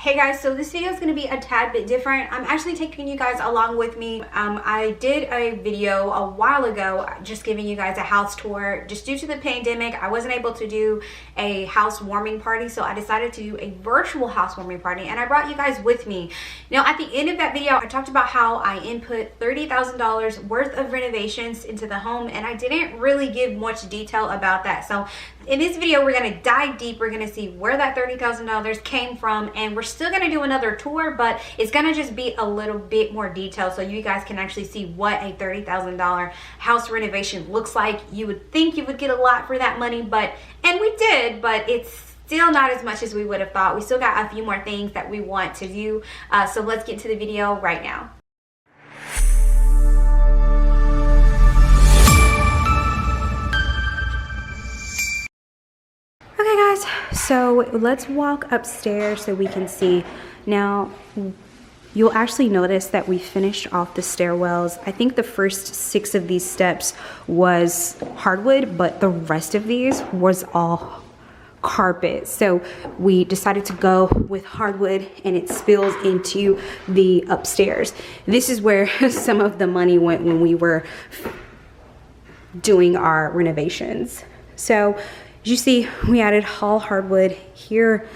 Hey guys, so this video is going to be a tad bit different. I'm actually taking you guys along with me. I did a video a while ago just giving you guys a house tour. Just due to the pandemic, I wasn't able to do a housewarming party, so I decided to do a virtual housewarming party, and I brought you guys with me. Now at the end of that video, I talked about how I input $30,000 worth of renovations into the home, and I didn't really give much detail about that. So in this video, we're going to dive deep. We're going to see where that $30,000 came from, and we're still going to do another tour, but it's going to just be a little bit more detailed so you guys can actually see what a $30,000 house renovation looks like. You would think you would get a lot for that money, and we did, but it's still not as much as we would have thought. We still got a few more things that we want to do, so let's get to the video right now. Okay guys, so let's walk upstairs so we can see. Now you'll actually notice that we finished off the stairwells. I think the first 6 of these steps was hardwood, but the rest of these was all carpet. So we decided to go with hardwood, and it spills into the upstairs. This is where some of the money went when we were doing our renovations. So as you see, we added all hardwood here,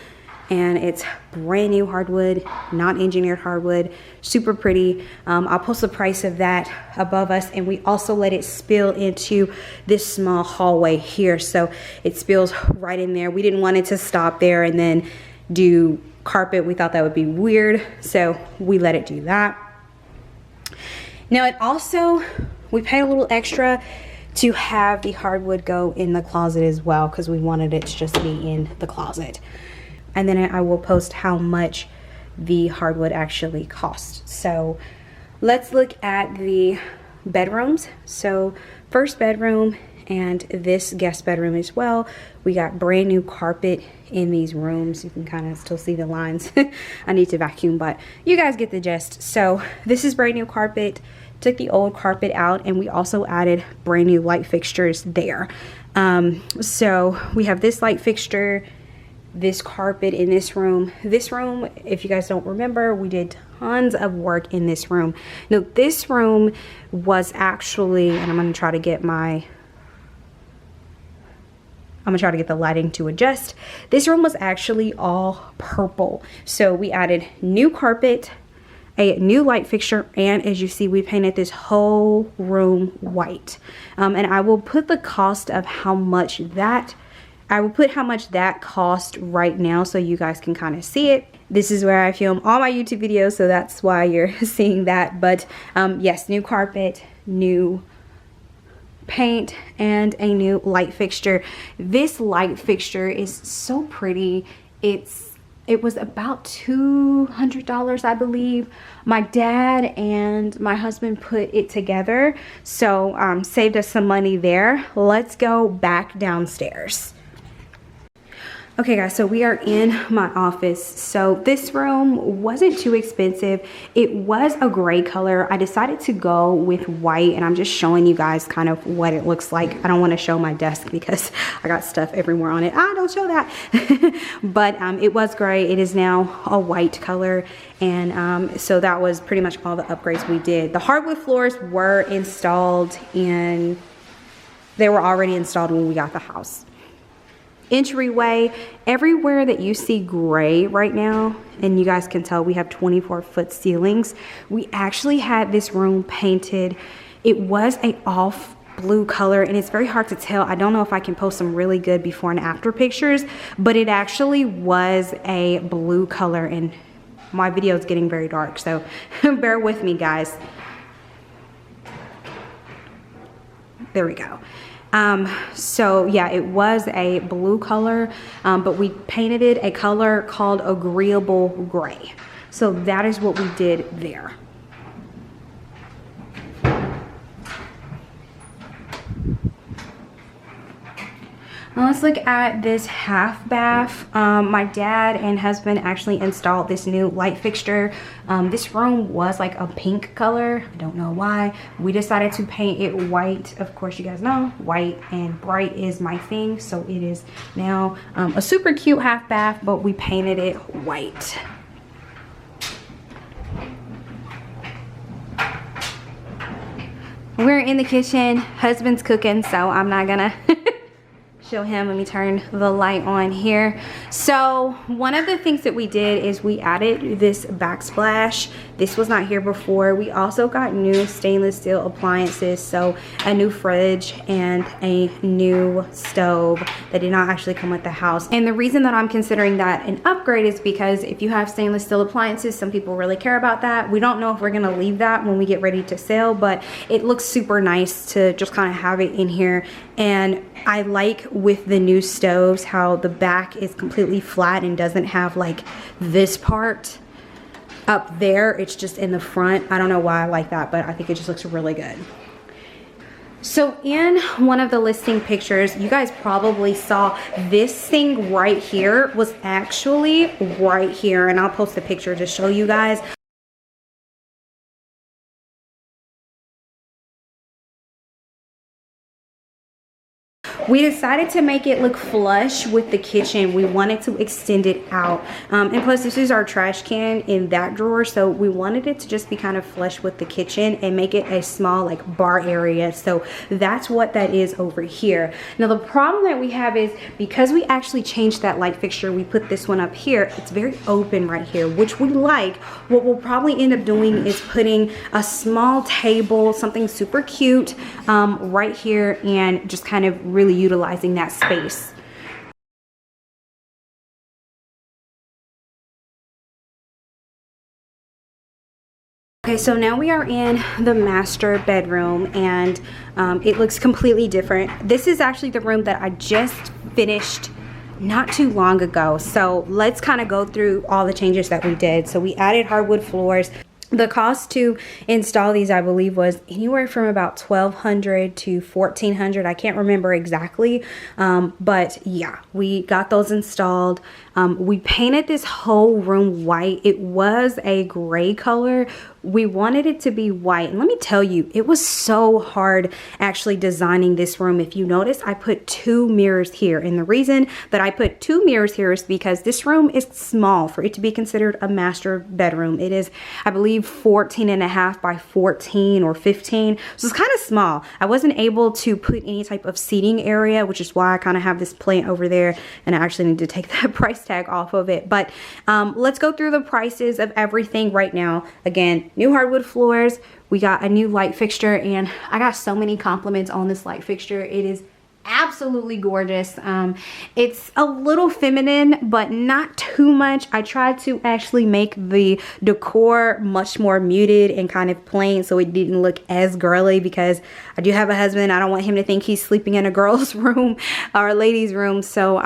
and it's brand new hardwood, not engineered hardwood, super pretty. I'll post the price of that above us, and we also let it spill into this small hallway here, so it spills right in there. We didn't want it to stop there and then do carpet. We thought that would be weird, so we let it do that. Now it also, we paid a little extra to have the hardwood go in the closet as well, because we wanted it to just be in the closet. And then I will post how much the hardwood actually cost. So let's look at the bedrooms. So first bedroom and this guest bedroom as well. We got brand new carpet in these rooms. You can kind of still see the lines. I need to vacuum, but you guys get the gist. So this is brand new carpet. Took the old carpet out, and we also added brand new light fixtures there. So we have this light fixture, this carpet in this room. This room, if you guys don't remember, we did tons of work in this room. Now this room was actually, and I'm gonna try to get the lighting to adjust. This room was actually all purple. So we added new carpet, a new light fixture, and as you see, we painted this whole room white. And I will put the cost of how much that cost right now so you guys can kind of see it. This is where I film all my YouTube videos, so that's why you're seeing that. But yes, new carpet, new paint, and a new light fixture. This light fixture is so pretty. It was about $200, I believe. My dad and my husband put it together, so saved us some money there. Let's go back downstairs. Okay guys, so we are in my office. So this room wasn't too expensive. It was a gray color. I decided to go with white, and I'm just showing you guys kind of what it looks like. I don't want to show my desk because I got stuff everywhere on it. Don't show that. But it was gray. It is now a white color, and so that was pretty much all the upgrades we did. The hardwood floors were installed, and they were already installed when we got the house. Entryway, everywhere that you see gray right now, and you guys can tell we have 24-foot ceilings, we actually had this room painted. It was a off blue color, and it's very hard to tell. I don't know if I can post some really good before and after pictures, but it actually was a blue color, and my video is getting very dark, so bear with me guys. There we go. So yeah, it was a blue color, but we painted it a color called agreeable gray. So that is what we did there. Now let's look at this half bath. My dad and husband actually installed this new light fixture. This room was like a pink color. I don't know why. We decided to paint it white. Of course, you guys know white and bright is my thing. So it is now a super cute half bath, but we painted it white. we're in the kitchen. Husband's cooking, so I'm not gonna show him. Let me turn the light on here. So one of the things that we did is we added this backsplash. This was not here before. We also got new stainless steel appliances, so a new fridge and a new stove that did not actually come with the house. And the reason that I'm considering that an upgrade is because if you have stainless steel appliances, some people really care about that. We don't know if we're gonna leave that when we get ready to sell, but it looks super nice to just kind of have it in here. And I like with the new stoves how the back is completely flat and doesn't have like this part up there. It's just in the front. I don't know why I like that, but I think it just looks really good. So in one of the listing pictures, you guys probably saw this thing right here was actually right here, and I'll post a picture to show you guys. We decided to make it look flush with the kitchen. We wanted to extend it out. And plus this is our trash can in that drawer. So we wanted it to just be kind of flush with the kitchen and make it a small like bar area. So that's what that is over here. Now the problem that we have is because we actually changed that light fixture, we put this one up here. It's very open right here, which we like. What we'll probably end up doing is putting a small table, something super cute right here, and just kind of really utilizing that space. Okay, so now we are in the master bedroom, and it looks completely different. This is actually the room that I just finished not too long ago. So let's kind of go through all the changes that we did. So we added hardwood floors. The cost to install these, I believe, was anywhere from about $1,200 to $1,400. I can't remember exactly, but yeah, we got those installed. We painted this whole room white. It was a gray color. We wanted it to be white, and let me tell you, it was so hard actually designing this room. If you notice, I put 2 mirrors here, and the reason that I put 2 mirrors here is because this room is small for it to be considered a master bedroom. It is, I believe, 14.5 by 14 or 15, so it's kind of small. I wasn't able to put any type of seating area, which is why I kind of have this plant over there, and I actually need to take that price tag off of it. But let's go through the prices of everything right now. Again, new hardwood floors, we got a new light fixture, and I got so many compliments on this light fixture. It is absolutely gorgeous. It's a little feminine, but not too much. I tried to actually make the decor much more muted and kind of plain so it didn't look as girly, because I do have a husband. I don't want him to think he's sleeping in a girl's room or a lady's room. So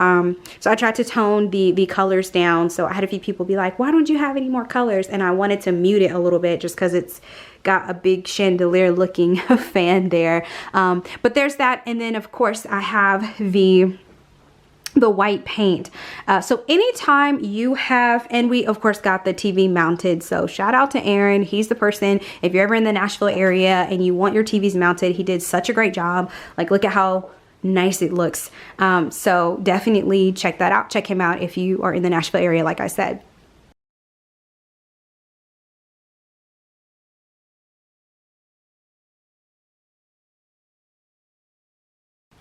so I tried to tone the colors down. So I had a few people be like, why don't you have any more colors? And I wanted to mute it a little bit just because it's got a big chandelier looking fan there. But there's that, and then of course I have the white paint. So anytime you have, and we of course got the TV mounted, so shout out to Aaron. He's the person, if you're ever in the Nashville area and you want your TVs mounted, he did such a great job. Like, look at how nice it looks. So definitely check that out. Check him out if you are in the Nashville area, like I said.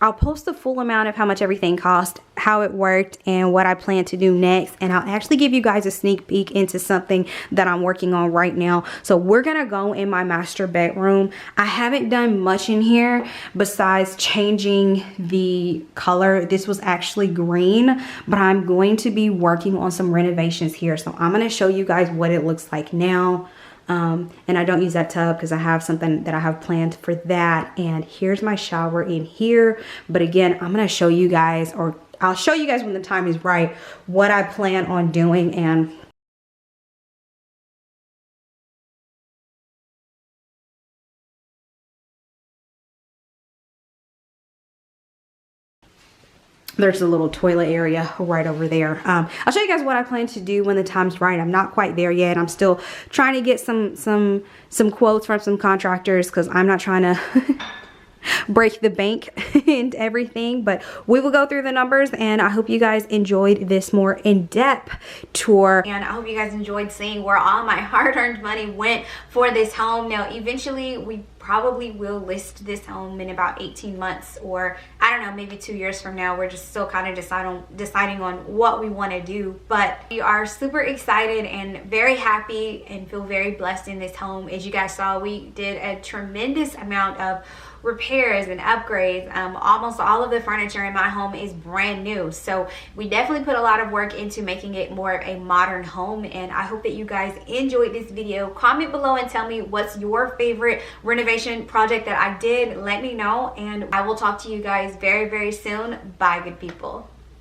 I'll post the full amount of how much everything cost, how it worked, and what I plan to do next. And I'll actually give you guys a sneak peek into something that I'm working on right now. So we're gonna go in my master bedroom. I haven't done much in here besides changing the color. This was actually green, but I'm going to be working on some renovations here. So I'm gonna show you guys what it looks like now. And I don't use that tub because I have something that I have planned for that. And here's my shower in here. But again, I'm going to show you guys, or I'll show you guys when the time is right, what I plan on doing. And there's a little toilet area right over there. I'll show you guys what I plan to do when the time's right. I'm not quite there yet. I'm still trying to get some quotes from some contractors because I'm not trying to break the bank and everything, but we will go through the numbers. And I hope you guys enjoyed this more in-depth tour, and I hope you guys enjoyed seeing where all my hard-earned money went for this home. Now eventually we probably will list this home in about 18 months, or I don't know, maybe 2 years from now. We're just still kind of deciding on what we want to do, but we are super excited and very happy and feel very blessed in this home. As you guys saw, we did a tremendous amount of repairs and upgrades. Almost all of the furniture in my home is brand new, so we definitely put a lot of work into making it more of a modern home. And I hope that you guys enjoyed this video. Comment below and tell me what's your favorite renovation project that I did. Let me know, and I will talk to you guys very, very soon. Bye, good people.